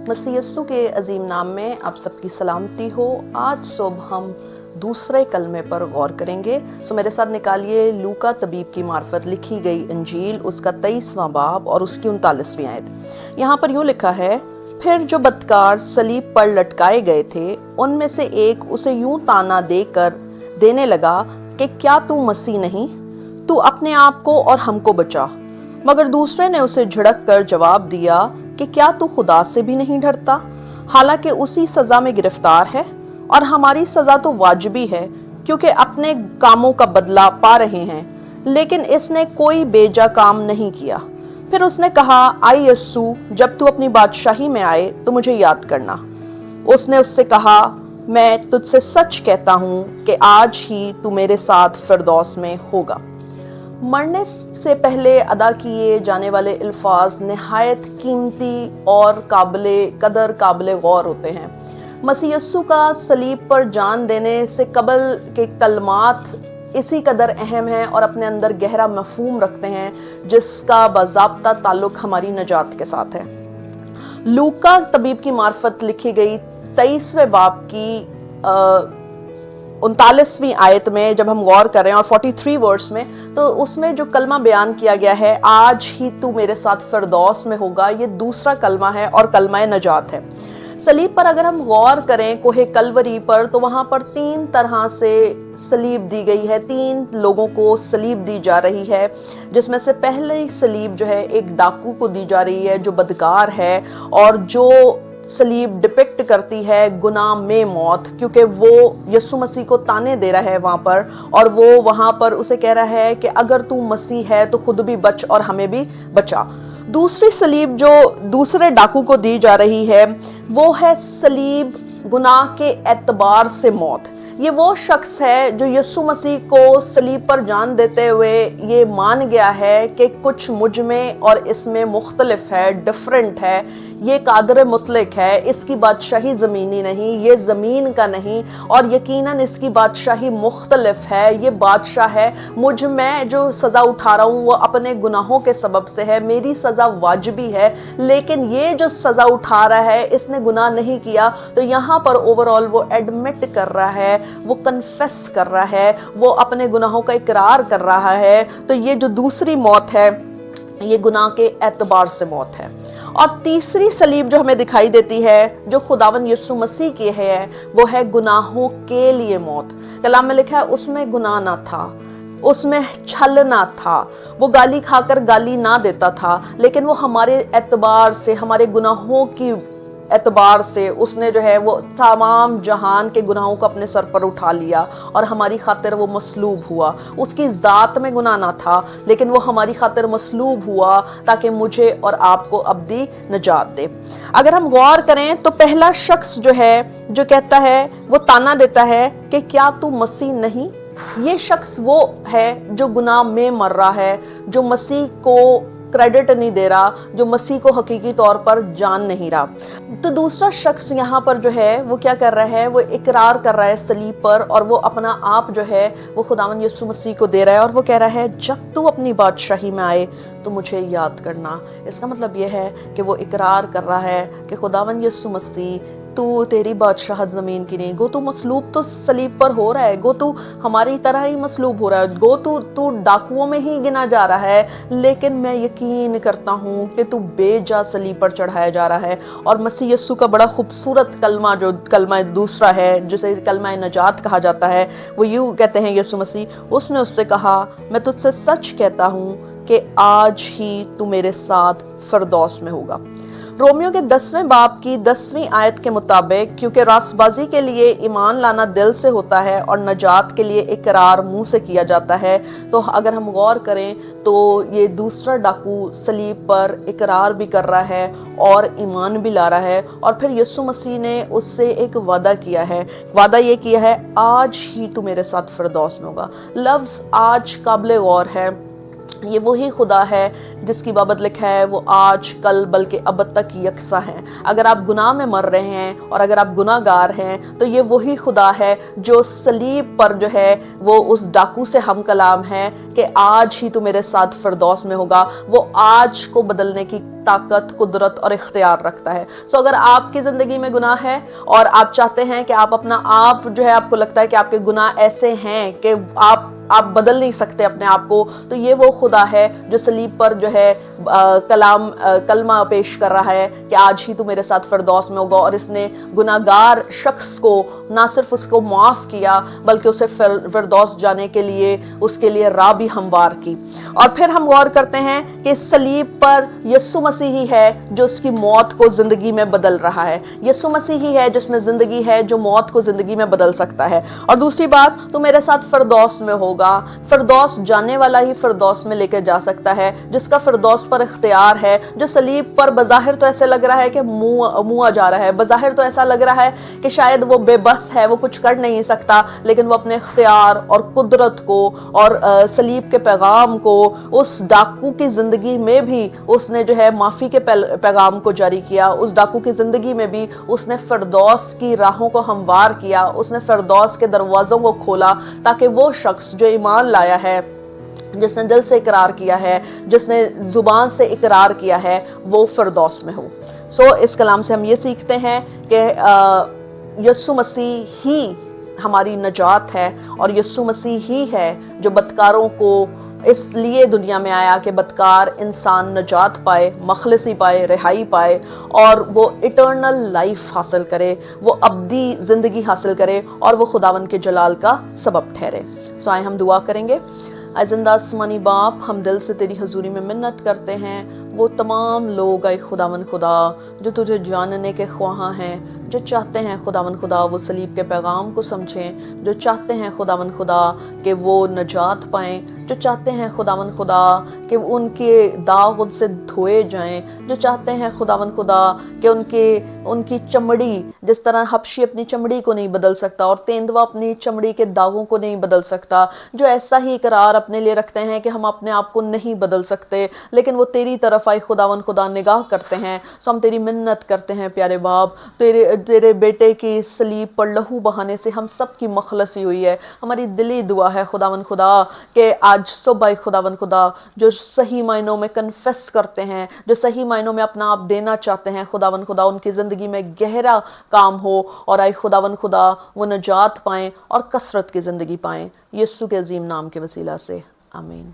मसीह यस्सु के अजीम नाम में आप सबकी सलामती हो। आज सुबह हम दूसरे कलमे पर गौर करेंगे। मेरे साथ निकालिए लूका तबीब की मार्फत लिखी गई इंजील, उसका 23वां बाब और उसकी 39वीं आयत। यहाँ पर यूँ लिखा है, फिर जो बदकार सलीब पर लटकाए गए थे उनमें से एक उसे यूं ताना देने लगा कि क्या तू मसीह नहीं, तू अपने आप को और हमको बचा। मगर दूसरे ने उसे झिड़क कर जवाब दिया कि क्या तू खुदा से भी नहीं डरता, हालांकि उसी सजा में गिरफ्तार है और हमारी सजा तो वाजिबी है क्योंकि अपने कामों का बदला पा रहे हैं, लेकिन इसने कोई बेजा काम नहीं किया। फिर उसने कहा, आई यस्सु, जब तू अपनी बादशाही में आए तो मुझे याद करना। उसने उससे कहा, मैं तुझसे सच कहता हूं कि आज ही तू मेरे साथ फिरदौस में होगा। मरने से पहले अदा किए जाने वाले अल्फाज निहायत कीमती और काबिल गौर होते हैं। मसीह यस्सु का सलीब पर जान देने से कबल के कलमात इसी कदर अहम हैं और अपने अंदर गहरा मफहूम रखते हैं, जिसका बाज़ाब्ता ताल्लुक हमारी नजात के साथ है। लूका तबीब की मार्फत लिखी गई 23वें बाब की 39वीं आयत में जब हम गौर कर रहे हैं और 43 वर्स में, तो उसमें जो कलमा बयान किया गया है, आज ही तू मेरे साथ फिरदौस में होगा, ये दूसरा कलमा है और कलमा नजात है। सलीब पर अगर हम गौर करें, कोहे कलवरी पर, तो वहां पर 3 तरह से सलीब दी गई है। 3 लोगों को सलीब दी जा रही है, जिसमें से पहली सलीब जो है एक डाकू को दी जा रही है जो बदकार है, और जो सलीब डिपिक्ट करती है गुनाह में मौत, क्योंकि वो यस्सु मसीह को ताने दे रहा है वहां पर, और वो वहां पर उसे कह रहा है कि अगर तू मसीह है तो खुद भी बच और हमें भी बचा। दूसरी सलीब जो दूसरे डाकू को दी जा रही है वो है सलीब गुनाह के एतबार से मौत। ये वो शख्स है जो यस्सु मसीह को सलीब पर जान देते हुए ये मान गया है कि कुछ मुझ में और इसमें मुख्तलिफ है, डिफरेंट है, ये कादर मुतलक है, इसकी बादशाही ज़मीनी नहीं, ये ज़मीन का नहीं, और यकीनन इसकी बादशाही मुख्तलिफ है, ये बादशाह है। मुझ में जो सज़ा उठा रहा हूँ वो अपने गुनाहों के सबब से है, मेरी सज़ा वाजिबी है, लेकिन ये जो सज़ा उठा रहा है इसने गुनाह नहीं किया। तो यहाँ पर ओवरऑल वो एडमिट कर रहा है, वो कन्फेस कर रहा है, वो अपने गुनाहों का इकरार कर रहा है। तो ये जो दूसरी मौत है ये गुनाह के एतबार से मौत है। और तीसरी सलीब जो हमें दिखाई देती है जो खुदावन यस्सु मसीह की है, वो है गुनाहों के लिए मौत। कलाम में लिखा है उसमें गुनाह ना था, उसमें छल ना था, वो गाली खाकर गाली ना देता था, लेकिन वो हमारे एतबार से, हमारे गुनाहों की एतबार से उसने जो है वो तमाम जहान के गुनाहों को अपने सर पर उठा लिया और हमारी खातिर वो मसलूब हुआ। उसकी ज़ात में गुनाह ना था, लेकिन वो हमारी खातिर मसलूब हुआ ताकि मुझे और आपको अब्दी निजात दे। अगर हम गौर करें तो पहला शख्स जो है जो कहता है, वो ताना देता है कि क्या तू मसीह नहीं, ये शख्स वो है जो गुनाह में मर रहा है, जो मसीह को क्रेडिट नहीं दे रहा, जो मसीह को हकीकी तौर पर जान नहीं रहा। तो दूसरा शख्स यहाँ पर जो है वो क्या कर रहा है, वो इकरार कर रहा है सलीब पर, और वो अपना आप जो है वो खुदावन यस्सु मसीह को दे रहा है, और वो कह रहा है जब तू अपनी बादशाही में आए तो मुझे याद करना। इसका मतलब ये है कि वो इकरार कर रहा है कि खुदावन यस्सु मसीह, तू, तेरी बादशाहत ज़मीन की नहीं, गो तू मसलूब तो सलीब पर हो रहा है, गो तू हमारी तरह ही मसलूब हो रहा है, गो तू डाकुओं में ही गिना जा रहा है, लेकिन मैं यकीन करता हूँ कि तू बेजा सलीब पर चढ़ाया जा रहा है। और मसीह यस्सु का बड़ा खूबसूरत कलमा, जो कलमा दूसरा है जिसे कलमा नजात कहा जाता है, वो यूँ कहते हैं यस्सु मसीह, उसने उससे कहा, मैं तुझसे सच कहता हूँ कि आज ही तू मेरे साथ फिरदौस में होगा। रोमियो के 10वें बाब की 10वीं आयत के मुताबिक, क्योंकि रास्तबाजी के लिए ईमान लाना दिल से होता है और नजात के लिए इकरार मुंह से किया जाता है। तो अगर हम गौर करें तो ये दूसरा डाकू सलीब पर इकरार भी कर रहा है और ईमान भी ला रहा है, और फिर यस्सु मसीह ने उससे एक वादा किया है। वादा ये किया है, आज ही तू मेरे साथ फिरदौस में होगा। लफ्ज़ आज काबिल गौर है। یہ وہی خدا ہے جس کی بابت لکھا ہے وہ آج کل بلکہ ابد تک یکساں ہے۔ اگر آپ گناہ میں مر رہے ہیں اور اگر آپ گناہ گار ہیں تو یہ وہی خدا ہے جو صلیب پر جو ہے وہ اس ڈاکو سے ہم کلام ہے کہ آج ہی تو میرے ساتھ فردوس میں ہوگا۔ وہ آج کو بدلنے کی طاقت، قدرت اور اختیار رکھتا ہے۔ سو اگر آپ کی زندگی میں گناہ ہے اور آپ چاہتے ہیں کہ آپ اپنا آپ جو ہے، آپ کو لگتا ہے کہ آپ کے گناہ ایسے ہیں کہ آپ بدل نہیں سکتے اپنے آپ کو، تو یہ وہ خدا ہے جو صلیب پر جو ہے کلمہ پیش کر رہا ہے کہ آج ہی تو میرے ساتھ فردوس میں ہوگا، اور اس نے گناہگار شخص کو نہ صرف اس کو معاف کیا بلکہ اسے فردوس جانے کے لیے اس کے لیے راہ بھی ہموار کی۔ اور پھر ہم غور کرتے ہیں کہ صلیب پر یسوع مسیح ہی ہے جو اس کی موت کو زندگی میں بدل رہا ہے۔ یسوع مسیح ہی ہے جس میں زندگی ہے، جو موت کو زندگی میں بدل سکتا ہے۔ اور دوسری بات، تو میرے ساتھ فردوس میں ہوگا۔ فردوس جانے والا ہی فردوس میں لے کے جا سکتا ہے، جس کا فردوس پر اختیار ہے، جو صلیب پر بظاہر تو ایسے لگ رہا ہے کہ منہ جا رہا ہے، بظاہر تو ایسا لگ رہا ہے کہ شاید وہ بے بس ہے، وہ کچھ کر نہیں سکتا، لیکن وہ اپنے اختیار اور قدرت کو اور صلیب کے پیغام کو اس ڈاکو کی زندگی میں بھی اس نے جو ہے معافی کے پیغام کو جاری کیا۔ اس ڈاکو کی زندگی میں بھی اس نے فردوس کی راہوں کو ہموار کیا، اس نے فردوس کے دروازوں کو کھولا تاکہ وہ شخص جو ایمان لایا ہے، جس نے دل سے اقرار کیا ہے، جس نے زبان سے اقرار کیا ہے، وہ فردوس میں ہو۔ اس کلام سے ہم یہ سیکھتے ہیں کہ یسوع مسیح ہی ہماری نجات ہے، اور یسوع مسیح ہی ہے جو بدکاروں کو اس لیے دنیا میں آیا کہ بدکار انسان نجات پائے، مخلصی پائے، رہائی پائے، اور وہ اٹرنل لائف حاصل کرے، وہ ابدی زندگی حاصل کرے، اور وہ خداوند کے جلال کا سبب ٹھہرے۔ آئے ہم دعا کریں گے۔ اے زندہ آسمانی باپ، ہم دل سے تیری حضوری میں منت کرتے ہیں وہ تمام لوگ اے خداوند خدا جو تجھے جاننے کے خواہاں ہیں، جو چاہتے ہیں خداوند خدا وہ صلیب کے پیغام کو سمجھیں، جو چاہتے ہیں خداوند خدا کہ وہ نجات پائیں، جو چاہتے ہیں خداوند خدا کہ ان کے داغ ان سے دھوئے جائیں، جو چاہتے ہیں خداوند خدا کہ ان کی چمڑی، جس طرح حبشی اپنی چمڑی کو نہیں بدل سکتا اور تیندوا اپنی چمڑی کے داغوں کو نہیں بدل سکتا، جو ایسا ہی اقرار اپنے لیے رکھتے ہیں کہ ہم اپنے آپ کو نہیں بدل سکتے، لیکن وہ تیری طرف آئی خداوند خدا نگاہ کرتے ہیں، ہم تیری منت کرتے ہیں پیارے باپ، تیرے بیٹے کی صلیب پر لہو بہانے سے ہم سب کی مخلصی ہوئی ہے۔ ہماری دلی دعا ہے خداوند خدا کہ آج صبح خداوند خدا جو صحیح معنوں میں کنفیس کرتے ہیں، جو صحیح معنوں میں اپنا آپ دینا چاہتے ہیں، خداوند خدا ان کی زندگی میں گہرا کام ہو، اور آئے خداوند خدا وہ نجات پائیں اور کثرت کی زندگی پائیں، یسوع کے عظیم نام کے وسیلہ سے آمین۔